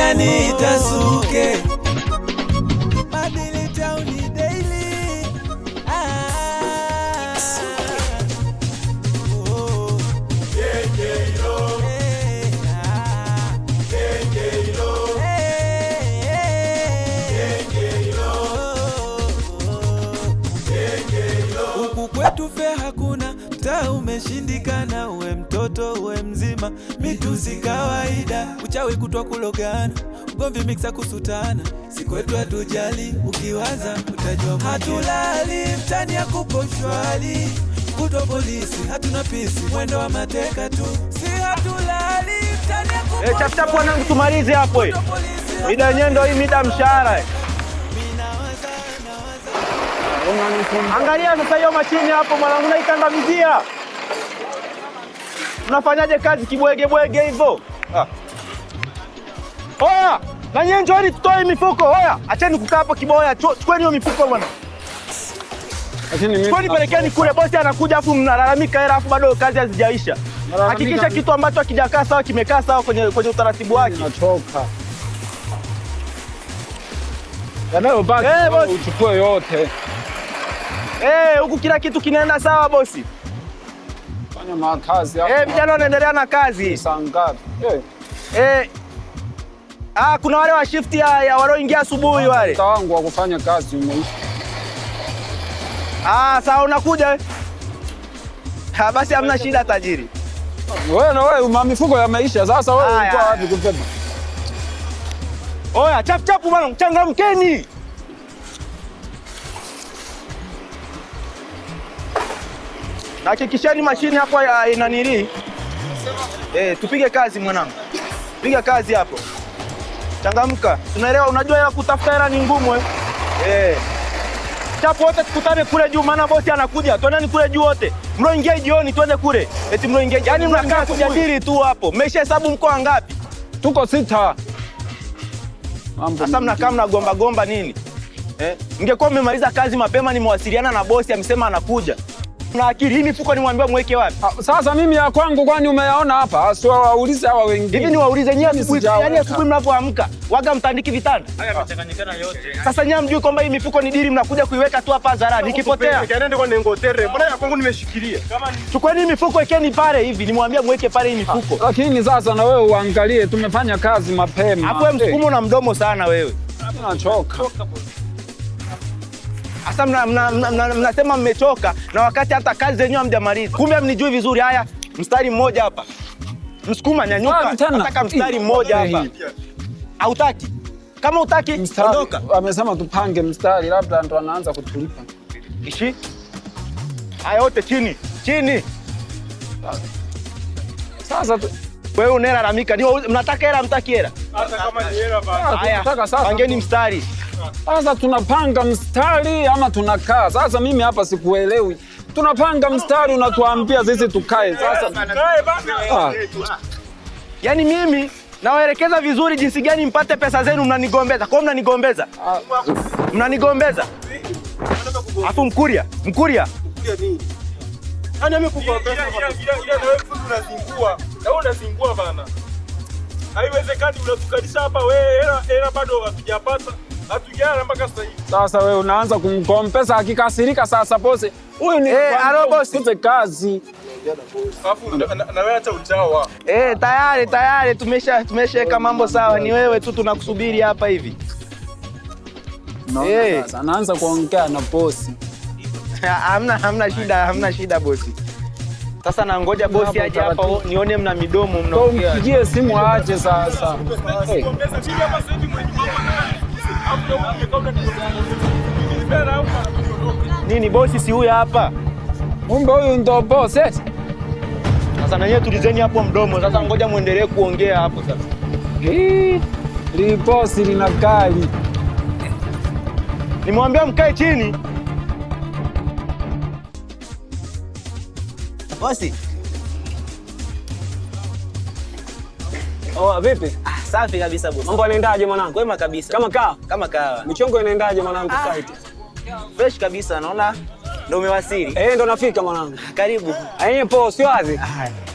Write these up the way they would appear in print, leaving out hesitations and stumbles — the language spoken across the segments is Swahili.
wananiita Suke. Madili Town Daily. Huku kwetu fe hakuna, mtaa umeshindikana, uwe mtoto uwe mzima, mitusi kawaida, uchawi kutwa kulogana, ugomvi mixa kusutana, si kwetu hatujali, ukiwaza utajua. Hatulali mtani ya kuposhwali, kutwa polisi, hatuna pisi, mwendo wa mateka tu. Si hatulali mtani ya kuposhwali. Chap chap wanangu tumalize hapo. Mida nyendo hii mida mshahara. Angalia sasa hiyo machini hapo mwanangu naikandamizia. Unafanyaje kazi kibwege bwege hivyo? Oya, na nyinyi njoni tutoe mifuko. Oya, acheni kukaa hapo kiboya. Chukweni hiyo mifuko bwana. Chukweni pelekeni kule, bosi anakuja afu mnalalamika hela afu bado kazi hazijaisha. Hakikisha kitu ambacho hakijakaa sawa kimekaa sawa kwenye utaratibu wake. Nachoka. Yanayobaki uchukue yote. Huku kila kitu kinaenda sawa bosi. Fanya makazi hapo. Vijana wanaendelea na kazi. Saa ngapi? Kuna wale wa shift ya walioingia asubuhi wale. Muda wangu wa kufanya kazi umeisha. Sawa unakuja. Basi hamna shida tajiri. Wewe na wewe mifuko yameisha. Sasa wewe uko wapi kubeba? Oya, chap chap bwana, mchangamkeni. Hakikisheni mashine hapo inanili. Tupige kazi mwanangu. Piga kazi hapo. Changamka. Tunaelewa, unajua hela kutafuta hela ni ngumu Chapo wote tukutane kule juu maana bosi anakuja. Twendeni kule juu wote. Mloingia jioni twende kule. Eti mloingia. Yaani mnakaa kujadili tu hapo. Mmesha hesabu mko ngapi? Tuko 6. Sasa mnakaa mnagomba nini? Mngekuwa mmemaliza kazi mapema nimewasiliana na bosi amesema anakuja. Na akili hii mifuko nimwambia mweke wapi? Sasa mimi ya kwangu kwani umeyaona hapa? Sio waulize hawa wengine. Hivi ni waulize nyinyi asubuhi, yani asubuhi mnapoamka, waga mtandiki vitanda. Haya yamechanganyikana yote. Sasa nyinyi mjui kwamba hii mifuko ni dili mnakuja kuiweka tu hapa hadharani. Nikipotea. Nikaende kwa nengotere. Mbona ya kwangu nimeshikilia? Chukueni mifuko ekeni pale hivi, nimwambia mweke pale hii mifuko. Lakini sasa na wewe uangalie tumefanya kazi mapema. Hapo wewe msukumo na mdomo sana wewe. Nachoka. Sasa mnasema mmechoka na wakati hata kazi zenyewe hamjamaliza. Kumbe mnijui vizuri. Haya, mstari mmoja hapa. Msukuma nyanyuka. Nataka mstari mmoja hapa. Hautaki? Kama utaki, ondoka. Amesema tupange mstari, labda ndo anaanza kutulipa. Ishi. Haya wote chini. Chini. Sasa wewe unalalamika. Mnataka hela mtaki hela? Hata kama ni hela basi. Haya, pangeni mstari. Sasa tunapanga mstari ama tunakaa? Sasa mimi hapa sikuelewi. Tunapanga mstari unatuambia sisi tukae. Sasa tukae bana. Yaani mimi nawaelekeza vizuri jinsi gani mpate pesa zenu mnanigombeza. Kwa mnanigombeza? Mnanigombeza? Afu mkuria nini? Yaani amekupa pesa ila na wewe unazingua. Na wewe unazingua bana. Haiwezekani unatukalisha hapa wewe hela bado hatujapata. Hatujala mpaka sasa hivi. Sasa wewe unaanza kumkompesa akikasirika sasa bosi. Huyu ni bosi kazi. Alafu na wewe acha uchawa. Tayari tumeshaweka mambo sawa. Ni wewe tu tunakusubiri hapa hivi. Sasa anaanza kuongea na bosi. Hamna shida bosi. Sasa na ngoja bosi aje hapa nione mna midomo mnaongea. Mpigie simu aache sasa. Nini bosi si huyu hapa? Kumbe huyu ndo bosi. Sasa na yeye tulizeni hapo mdomo. Sasa ngoja muendelee kuongea hapo sasa. Li bosi lina kali. Nimwambia mkae chini. Bosi. Vipi? Safi kabisa bosi. Mambo yanaendaje mwanangu? Kwema kabisa. Kama kawa. Michongo inaendaje mwanangu site? Fresh kabisa naona ndio umewasili. Ndo nafika mwanangu. Karibu. Poa sio wazi.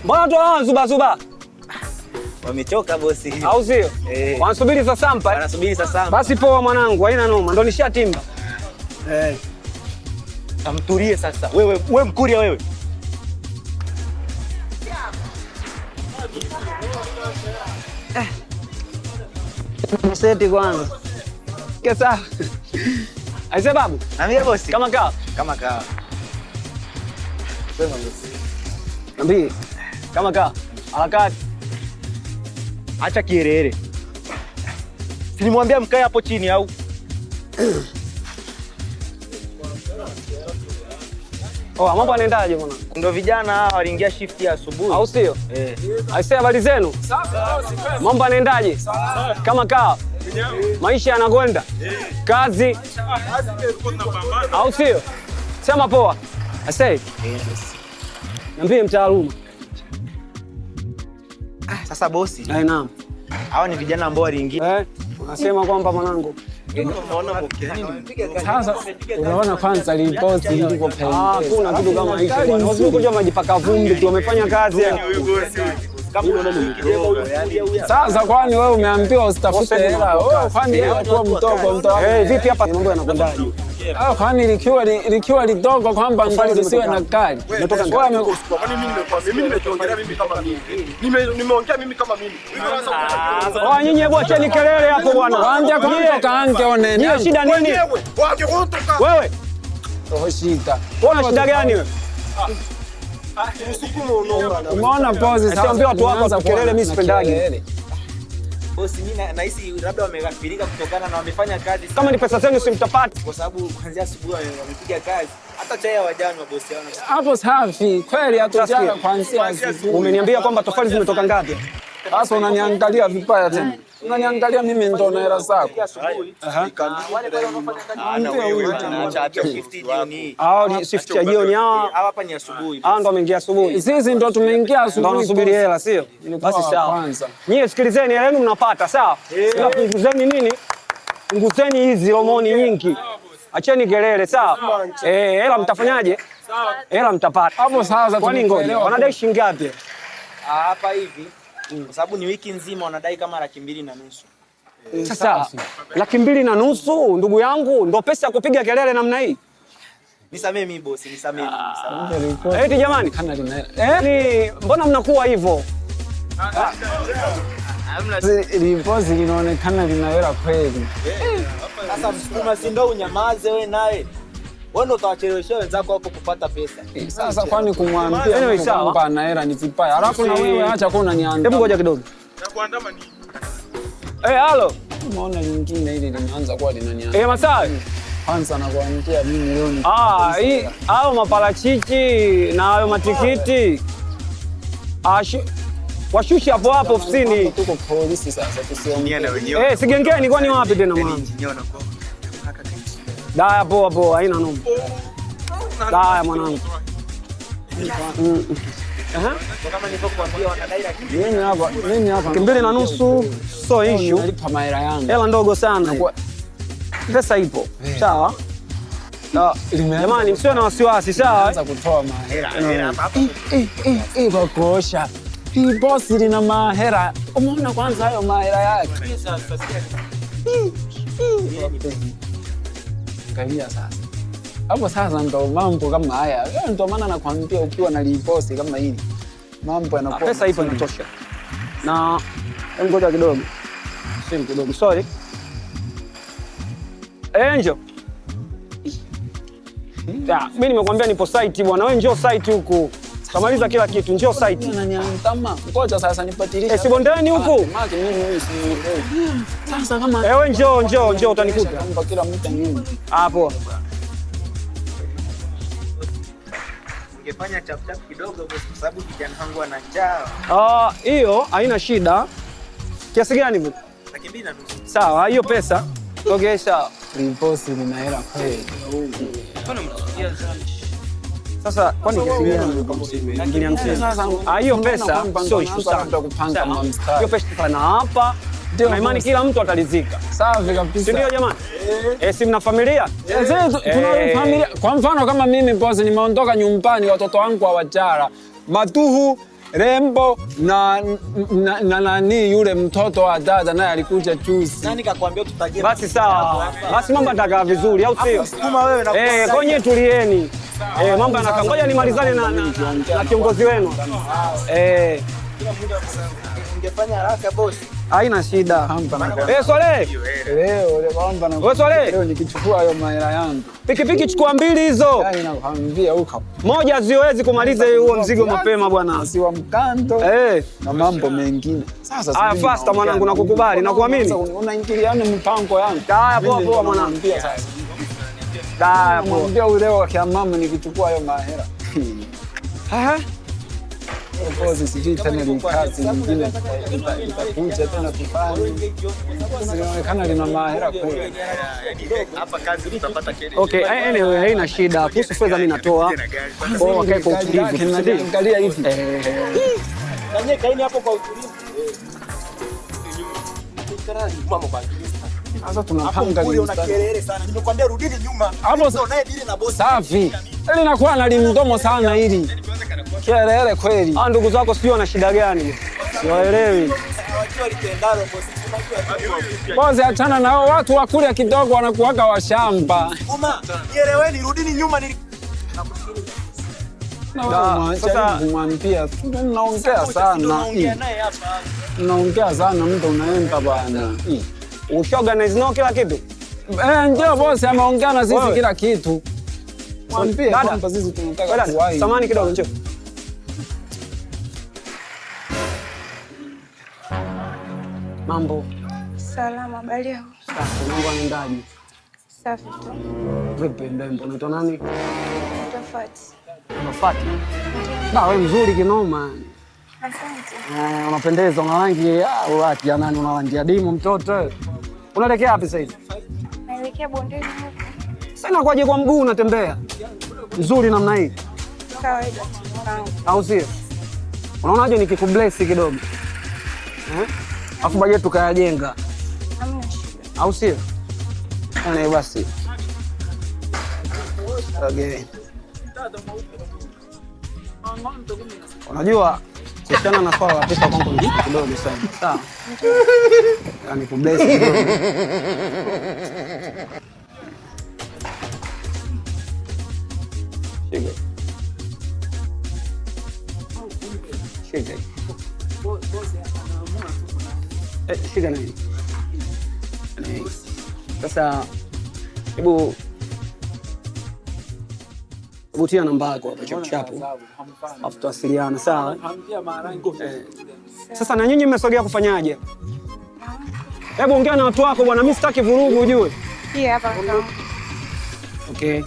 Mbona tu zuba zuba? Wamechoka bosi. Au sio? Wanasubiri za Sampa. Wanasubiri sasa. Basi poa mwanangu, haina noma. Ndio nishatimba. Amtulie sasa. Wewe Mkuria wewe. Mseti kwanza. Kesa. Aise babu. Naambia bosi. Kama kaa. Kama kaa. Sema bosi. Nabii. Kama kaa. Harakati. Acha kiherehere. Silimwambia mkae hapo chini au? Oh, mambo yanaendaje bwana? Ndio vijana hawa waliingia shift ya asubuhi. Au sio? Aise, habari zenu? Mambo yanaendaje? Kama kaa. Maisha yanakwenda. Kazi. Au sio? Sema poa. Aise. Niambie mtaaluma. Sasa bosi. Naam. Hawa ni vijana ambao waliingia. Unasema kwamba mwanangu. Sasa unaona kwanza liposti liko pale. Kuna kitu kama hicho. Wasikuja majipaka vumbi tu wamefanya kazi. Sasa kwani wewe umeambiwa usitafute hela? Kwani wewe kwa mtoko vipi hapa mambo yanakwendaje? Kwani likiwa lidogo kwamba mbali zisiwe na kali. Umetoka Kwani mimi nimeongelea mimi kama mimi. Nimeongea mimi kama mimi. Nyinyi hebu acheni kelele hapo bwana. Waambia kwanza kaange one. Ni shida nini? Wewe. Shida. Una shida gani wewe? Umeona pause sasa. Siambia watu wako kwa kelele, mimi sipendagi. Bosi, mimi nahisi labda wameghafilika kutokana na wamefanya kazi. Kama ni pesa zenu simtapati. Kwa sababu kuanzia asubuhi wamepiga kazi. Hata chai hawajanywa bosi wangu. Hapo safi. Kweli hatujala kuanzia asubuhi. Umeniambia kwamba tofali zimetoka ngapi? Sasa unaniangalia vibaya tena. Unaniangalia mimi ndo na hela zako. Shift ya jioni hawa hapa ni asubuhi. Hawa ndo wameingia asubuhi. Sisi ndo tumeingia asubuhi. Ndo wanasubiri hela sio? Basi sawa. Nyie sikilizeni, hela yenu mnapata sawa? Ila punguzeni nini? Punguzeni hizi homoni nyingi. Acheni kelele sawa? Hela mtafanyaje? Hela mtapata. Hapo sasa kwani ngoja. Wanadai shilingi ngapi? Hapa hivi. Kwa sababu ni wiki nzima wanadai kama 250,000. Sasa 250,000 ndugu yangu ndo pesa ya kupiga kelele namna hii? Nisamee mimi bosi, nisamee. Eti jamani, ni mbona mnakuwa hivyo? Lipozi linaonekana lina hela kweli. Sasa Msukuma si ndo unyamaze wewe naye. Wewe ndo utawachelewesha wenzako hapo kupata pesa. Sasa kwani kumwambia kwamba ana hela ni vibaya. Alafu na wewe acha kwa unaniandaa. Hebu ngoja kidogo. Nakuandama nini? Halo. Umeona lingine hili limeanza kuwa linaniandaa. Masawi. Kwanza nakuambia mimi leo ni hii hao maparachichi na hayo matikiti. Washushe hapo hapo ofisini. Tuko polisi sasa tusiongee. Sigengeni kwani wapi tena mwana? Daya poa haina noma. Daya mwanangu. Kama nilivyokuambia wanadai Mimi hapa 250 so issue. Nalipa mahela yangu. Hela ndogo sana. Pesa ipo. Sawa? Jamani msiwe na wasiwasi sawa? Anza kutoa mahela. Kwa kuosha. Hii bosi lina mahela. Umeona kwanza hayo mahela yake. Angalia sasa. Hapo sasa ndo mambo kama haya. Ndio maana nakwambia ukiwa na liposi kama hili. Mambo yanakuwa pesa ipo inatosha. Na ngoja kidogo. Simu kidogo. Sorry. Angel. Mimi nimekwambia nipo site bwana. Wewe njoo site huku. Kamaliza kila kitu, njoo site. Unaniandama. Ngoja sasa nipatilisha. Si bondeni huku. Maki mimi huyu si. Sasa kama wewe njoo utanikuta. Kama kila mtu ngine. Poa. Ungefanya chap kidogo kwa sababu vijana wangu wana njaa. Hiyo haina shida. Kiasi gani hivi? 250,000. Sawa, hiyo pesa. Okay, sawa. Liposi lina hela kweli. Sasa kwani kiasi gani? Sasa hiyo pesa sio issue sana. Kupanga mamstari. Hiyo pesa tutana hapa. Na imani kila mtu atalizika. Safi kabisa. Ndio jamani. Si mna familia? Tuna familia. Kwa mfano kama mimi bosi nimeondoka nyumbani watoto wangu hawajala. Matuhu Rembo na nani yule mtoto wa dada naye alikuja juzi. Nani kakwambia tutagie? Basi sawa. Basi mambo yatakaa vizuri au sio? Sukuma wewe na konye tulieni. Mambo yanakaa. Ngoja nimalizane na kiongozi wenu. Ungefanya haraka boss. Haina shida. Swale. Leo nikichukua hayo mahela yangu. Pikipiki chukua 2 hizo. Yaani nakwambia huko. Moja ziwezi kumaliza huo mzigo mapema bwana. Si wa mkando. Na mambo mengine. Sasa faster mwanangu, nakukubali na kuamini. Unaingiliana mipango yangu. Haya poa mwanangu. Haya poa. Ndio leo kwa mama nikichukua hayo mahela. Bosi sijui tena ni kazi nyingine itakuja tena kufanya. Inaonekana lina mahera kweli. Hapa kazi tutapata kelele. Okay, anyway, haina shida. Kuhusu fedha mimi natoa. Kwa kae kwa utulivu. Angalia hivi. Nanye kaini hapo kwa utulivu. Mama baki. Sasa tunapanga nini? Una kelele sana. Nimekwambia rudini nyuma. Hapo unaye dili na bosi. Safi. Ile inakuwa na limdomo sana hili. Kelele kweli. Ndugu zako sio na shida gani? Siwaelewi. Bosi, achana na hao watu wa kule kidogo wanakuaga washamba. Nieleweni, rudini nyuma sasa kumwambia tunaongea sana. Tunaongea sana muda unaenda bwana. Ushaorganize nao kila kitu? Ndio bosi ameongea na sisi kila kitu. Mwambie kwamba sisi tunataka kuwahi. Samahani kidogo njoo. Mambo. Salama, habari yako? Safi, mambo yanaendaje? Safi tu. Vipi ndembo, unaitwa nani? Tofauti. Tofauti. Wewe mzuri kinoma. Asante. Unapendeza, una rangi wati ya nani, una rangi ya dimu mtoto. Unaelekea wapi sasa hivi? Naelekea bondeni huko. Sasa inakuwaje kwa mguu unatembea? Mzuri namna hii. Kawaida. Au sio? Unaonaje nikikubless kidogo? Afu baje tukayajenga. Hamna shida. Au sio? Basi. Okay. Unajua kuhusiana na swala la pesa kwangu ni kidogo sana. Sawa. Yaani kubless kidogo. Shika. Shika nini? Sasa hebu tia namba yako hapo chapu. Afu tuwasiliane, sawa? Sasa na nyinyi mmesogea kufanyaje? Hebu ongea na watu wako bwana, mimi sitaki vurugu ujue. Hapa kaka. Okay.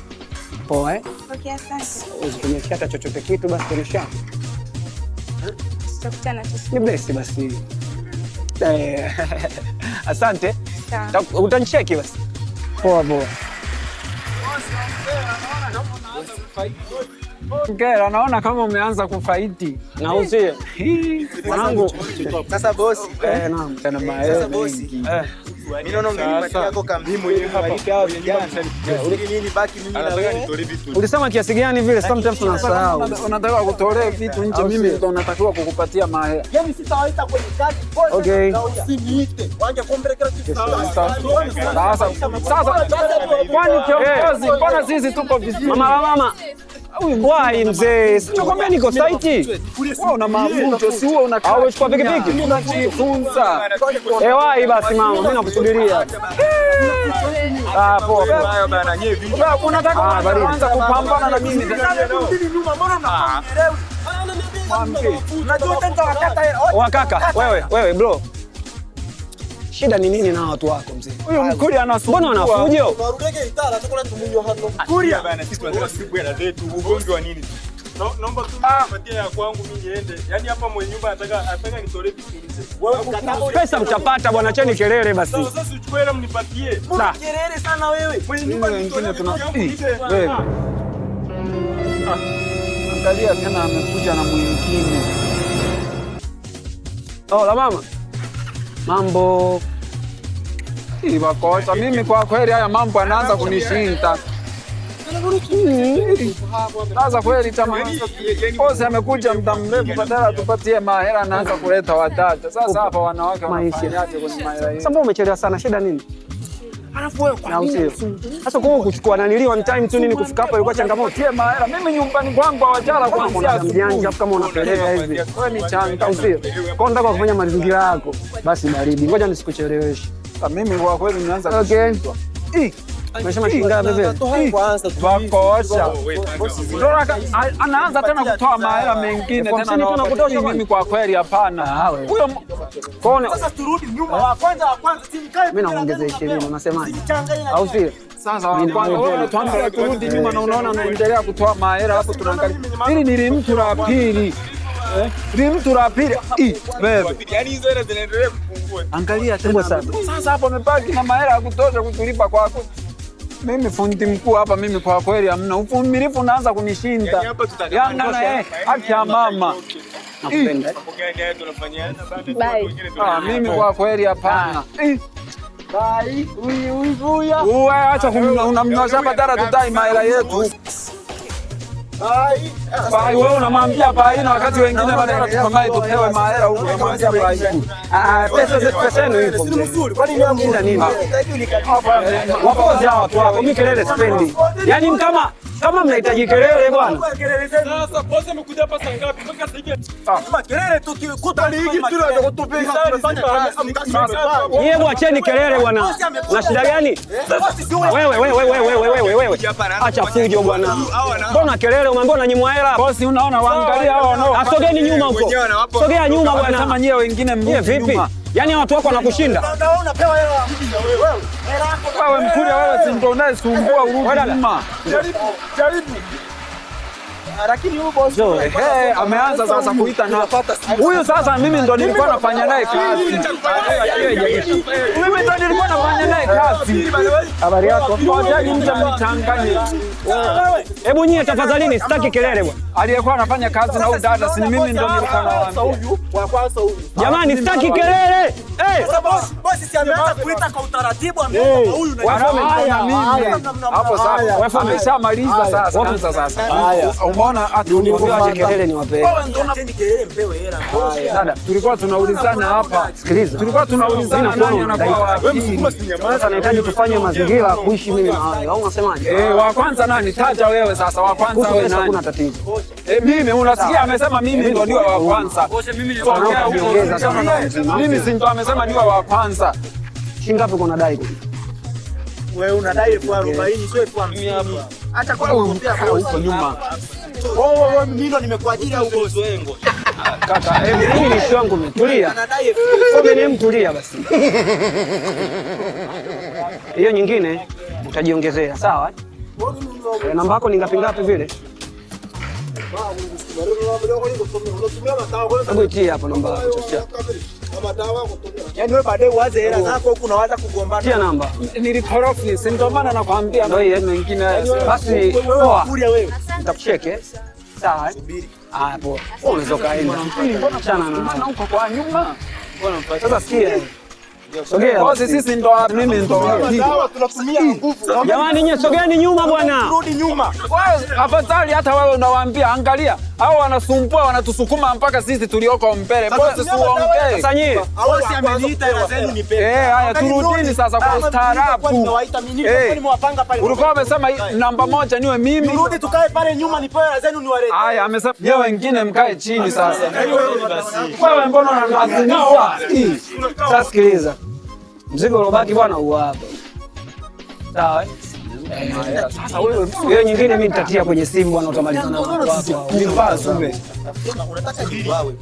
Poa Okay, asante. Usionyeshe hata chochote kitu basi tulisha. Tutakutana tu. Ni bless basi. Asante. Sawa. Utanicheki basi. Poa. Ngera, naona kama umeanza kufaiti. Na usie. Mwanangu. Sasa bosi. Naam. Tena mahela mengi. Mimi naona ungenipatia yako kambi mwenyewe hapa vijana. Uli nini baki mimi na wewe? Ulisema kiasi gani vile? Sometimes tunasahau. Unataka kutolea vitu nje, mimi ndo natakiwa kukupatia mahela. Yaani sitawaita kwenye kazi bosi. Okay. Na usiniite. Waje kuombelekea kitu sawa. Sasa kwani kiongozi, mbona sisi tuko vizuri? Mama. Wai mzee, sichokwambia niko site. Wewe una mafuto, si wewe una au uchukua pikipiki? Unajifunza. Wai basi mama, mimi nakusubiria. Poa hayo bana, nyewe vipi? Unataka kuanza kupambana na mimi? Kaka, wewe bro. Shida ni nini na watu wako mzee? Huyu mkuli anasumbua. Mbona wanafujo? Unarudege itala chakula tumunywa hano. Kuria bana, sisi tunataka siku ya zetu, ugomvi wa nini? Naomba tu nipatie ya kwangu mimi niende. Yaani hapa mwenye nyumba anataka nitolee vitu. Pesa mtapata bwana, cheni kelele basi. Sasa usichukue hela mnipatie. Kelele sana wewe. Mwenye nyumba wengine wewe. Angalia tena amekuja na mwingine. La mama. Mambo. Makosa. Mimi kwa kweli haya mambo yanaanza kunishinda. Sasa kweli chama bosi amekuja muda mrefu, badala tupatie mahera anaanza kuleta wadada. Sasa hapa wanawake wanafanyaje kwenye mahera hii? Sasa mbona umechelewa sana, shida nini? Alafu wewe kwa nini? Sasa kwa kuchukua naniliwa on time tu nini kufika hapa ilikuwa changamoto. Tie mahera. Mimi nyumbani kwangu hawajala kuanzia mjanja kama unapeleka hivi. Wewe ni changa usio. Kwa nataka kufanya mazingira yako. Basi baridi. Ngoja nisikucheleweshe. Mimi kwa kweli nimeanza okay. Umesema shinga bebe. Bakosha. Anaanza tena kutoa mahela mengine tena na kutosha. Mimi kwa kweli hapana. Huyo kone. Sasa turudi nyuma wa kwanza timu kae. Mimi naongeza 20 unasemaje? Au sio? Sasa wewe tuambie turudi nyuma na unaona anaendelea kutoa mahela hapo tunaangalia. Hili ni mtu la pili. Ni mtu la pili. Bebe. Yaani hizo hela zinaendelea kupungua. Angalia tena sasa hapo amebaki na mahela ya kutosha kutulipa kwako. Mimi fundi mkuu hapa, mimi kwa kweli hamna uvumilivu, unaanza kunishinda. Yaani haki ya mama. Nakupenda. Mimi kwa kweli hapana. Bye. Uivuya. Uwe acha unamnyosha badala tudai mahela yetu. Bai wewe unamwambia bai na wakati wengine wanataka tukomae tupewe mahela huko unamwambia bai. Pesa yenu ipo mzuri. Kwani ni shida nini? Wapozi hao watu wako, mimi kelele sipendi. Yaani kama mnahitaji kelele bwana. Sasa bosi amekuja hapa saa ngapi? Mpaka sasa hivi. Kama kelele tu kuta ligi tu ndio kutupiga. Yeye mwacheni kelele bwana. Na shida gani? Wewe. Acha fujo bwana. Mbona kelele umeambia unanyimwa hela? Bosi unaona waangalia hao wanao. Asogeni nyuma huko. Sogea nyuma bwana. Kama nyewe wengine mbona vipi? Yaani watu wako wanakushinda. Unapewa hela wewe. Wewe mkule wewe si ndio unayesumbua urudi nyuma. Jaribu. Lakini huyu boss ameanza sasa kuita na huyu sasa mimi ndo nilikuwa nafanya naye kazi. Mimi ndo nilikuwa nafanya naye kazi. Habari yako? Ngoja nimje mchanganye. Hebu nyie tafadhalini, sitaki kelele bwana. Aliyekuwa anafanya kazi na huyu dada si mimi ndo nilikuwa nawaambia. Huyu. Jamani sitaki kelele. Boss si ameanza kuita kwa utaratibu ambapo huyu na mimi. Hapo sasa. Ameshamaliza sasa. Anza sasa. Haya. Umeona atuniache kelele niwape. Wewe ndio unataka kelele mpewe hela. Dada, tulikuwa tunaulizana hapa. Sikiliza. Tulikuwa tunaulizana nani anakuwa wapi. Sasa nahitaji tufanye mazingira kuishi mimi na wewe. Au unasemaje? Wa kwanza nani? Taja wewe sasa. Wa kwanza wewe nani? Hakuna tatizo. Mimi unasikia amesema mimi ndo ndio wa kwanza. Mimi si ndo amesema ndio wa kwanza. Shilingi ngapi uko nadai? Wewe unadai 40,000 sio 50,000. Acha kwa kuongea huko nyuma. Mimi ndo nimekuajiri au boss wangu. Kaka, mimi ni wangu umetulia. Wewe ni mtulia basi. Hiyo nyingine utajiongezea, sawa? Namba yako ni ngapi vile? Hebu itie hapo namba yako. Yaani wewe baadaye uanze hela zako huko unaanza kugombana. Tia namba. Nilikorofi, si ndio maana nakwambia ndio yeye mengine. Basi poa. Nitakucheke. Sawa. Poa. Unaweza kaenda. Achana na huko kwa nyuma. Sasa sikia. Sogea. Bosi sisi ndo mimi ndo tunatumia nguvu. Jamani nyie sogeeni nyuma bwana. Rudi nyuma. Afadhali hata wewe unawaambia angalia. Hao wanasumbua wanatusukuma mpaka sisi tulioko mbele. Bosi tuongee. Sasa nyie. Bosi ameniita hela zenu nipe. Haya turudini sasa kwa ustaarabu. Ulikuwa umesema namba 1 niwe mimi. Turudi tukae pale nyuma nipe hela zenu niwalete. Haya amesema nyewe wengine mkae chini sasa. Wewe mbona unalazimisha? Sasa sikiliza. Mzigo uliobaki bwana huo hapa. Sawa? Sasa wewe hiyo nyingine mimi nitatia kwenye simu bwana utamalizana na watu wako. Nipazo mbe. Unataka jibu wewe.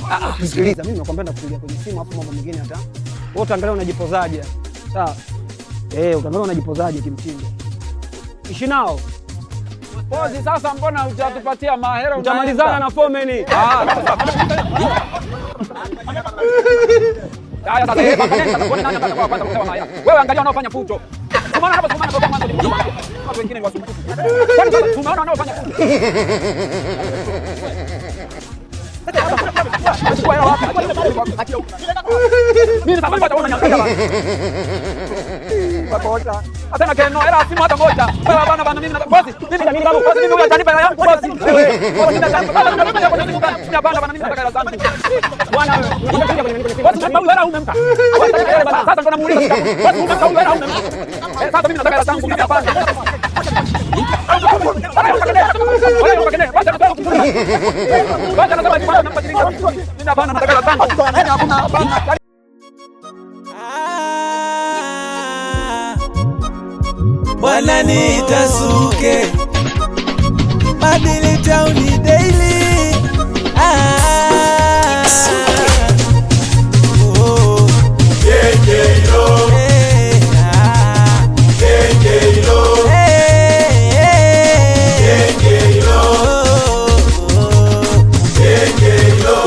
Sikiliza mimi nakwambia nakupigia kwenye simu hapo mambo mengine hata. Wewe utaangalia unajipozaje. Sawa? Utaangalia unajipozaje kimtindo. Ishi nao. Bosi sasa mbona hujatupatia mahera utamalizana na fomeni. Haya sasa wewe angalia wanaofanya fujo. Tumeona hapa watu wengine ni wasumbufu. Tumeona wanaofanya fujo. Mimi sasa bado naona Hata keno hela simu hata moja. Wewe bana mimi na bosi. Mimi babu. Bosi mimi huyu atanipa hela yangu bosi. Wewe. Bosi bana mimi nataka hela zangu. Bwana wewe. Bosi babu hela umempa. Sasa ndo namuuliza. Bosi umempa hela umempa. Sasa mimi nataka hela zangu mimi hapana. Wananiita Suke, Madili Town Daily. Oh. Gengelo. Hey, Gengelo.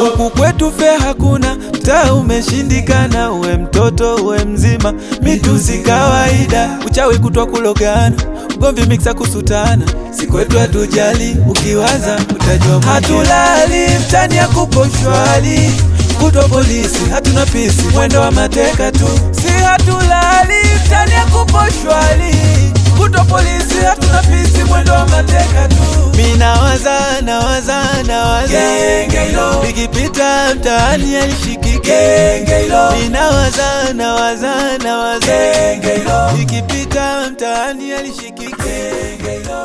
Huku kwetu fea hakuna, mtaa umeshindikana, uwe mtoto uwe mzima, mitusi kawaida, uchawi kutwa kulogana, ugomvi mixa kusutana, si kwetu hatujali, ukiwaza utajua. Hatulali mtani ya kuposhwali, kutwa polisi hatuna pisi, mwendo wa mateka tu. Si hatulali mtani ya kuposhwali, kutwa polisi hatuna pisi, mwendo wa mateka tu. Minawaza Gengelo, nikipita mtaani alishikike Gengelo. Minawaza Gengelo, nikipita mtaani alishikike Gengelo.